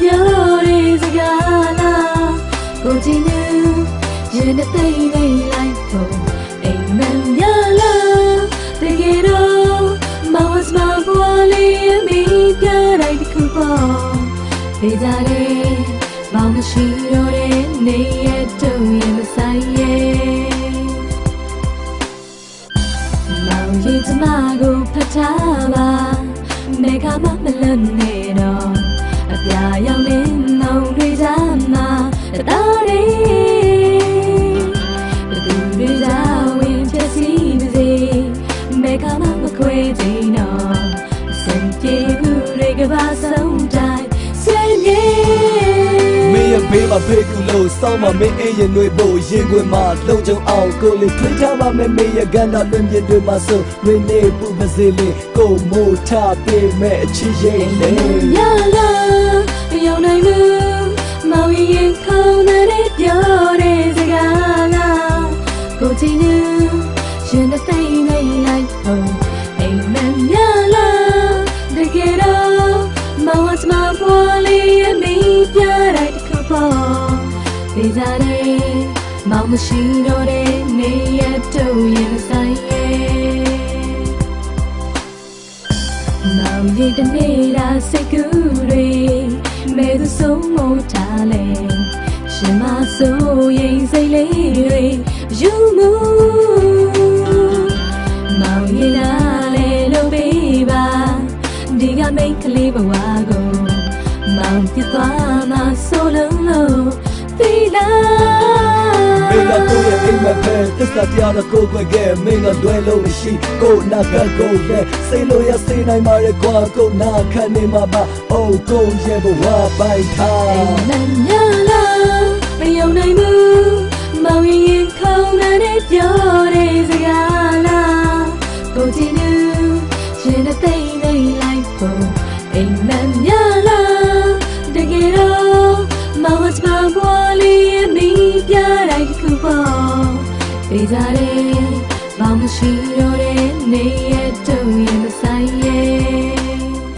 ပြောတဲ့စကားလားကိုကြည့်နေရင်တဲ့သိနေလိုက်ဖို့အိမ်မက်ရလားတကယ်တော့မောင်စမပွားလေးအမိပြလိုက်တစ်ခုပေါ့ဒေကြတယ်မောင်မရှိတော့တဲ့နေရတော့ရင်မဆိုင်ရဲ့မောင်လေးကျမကိုဖတ်ထားပါမေကမမလန့်နေတော့အပြာရောင်လင်းမောင်တွေကြမှာတော်တယ်ဘသူတွေကြဝင်ဖြစ်စီပါစေမေကမမခွေချင်တော့စံပြေဘူးတွေကပါဆုံးတိုင်းစင်ပြေမေးရဘေးမှာဖေးကူလို့စောင်းမမင်းအေးရင်တွေဖို့ရင်ခွင်မှာလုံချုံအောင်ကိုလေးထွေးထားပါမယ်မေးရကန်တာတွင်ပြတွေမှာဆိုရင်းနေပူပစေလေးကိုမို့ထားပေးမဲ့အချစ်ရဲ့လေရလာရုံနိုင်မှုမောင်ရင်ခေါင်းနဲ့ပြောတဲ့စကားလားကိုကြည့်နေရင်တဲ့သိနေလိုက်ဖို့အိမ်မက်ရလာတကယ်တော့မောင်စမပွားလေးအမိပြလိုက်တစ်ခုပေါ့ဒေကြတယ်မောင်မရှိတော့တဲ့နေရတော့ရင်ဆိုင်ရဲ့မောင်ရဲ့တနေတာစိတ်ကူးတွေမဲသူဆုံးမထားလဲရှင်မဆိုရင်စိတ်လေးတွေယူမှုမောင်ရဲ့လားလေလို့ပေးပါဒီကမိတ်ကလေးဘဝကိုမောင်ပြသွားမှဆိုလို့သီလာမေကကိုရဲ့အိမ်မက်ပဲသစ္စာတရားကိုကိုယ်ကမင်းကတွဲလို့မရှိကိုနာကကိုပဲစိတ်လို့ရစိတ်နိုင်မှာရကွာကိုနာခံနေမှာပါအိုးကိုရဲ့ဘဝပိုင်ထားအိမ်မက်ရလားမယုံနိုင်ဘူးမောင်ရင်ခေါင်းနဲ့ပြောတဲ့စကားလားကိုကြည့်နေရင်တဲ့သိနေလိုက်ဖို့အိမ်မက်ရလားတကယ်တော့မောင်စမပွားလေးအမိပြလိုက်တစ်ခုပေါ့ဒေကြတယ်မောင်မရှိတော့တဲ့နေရတော့ရင်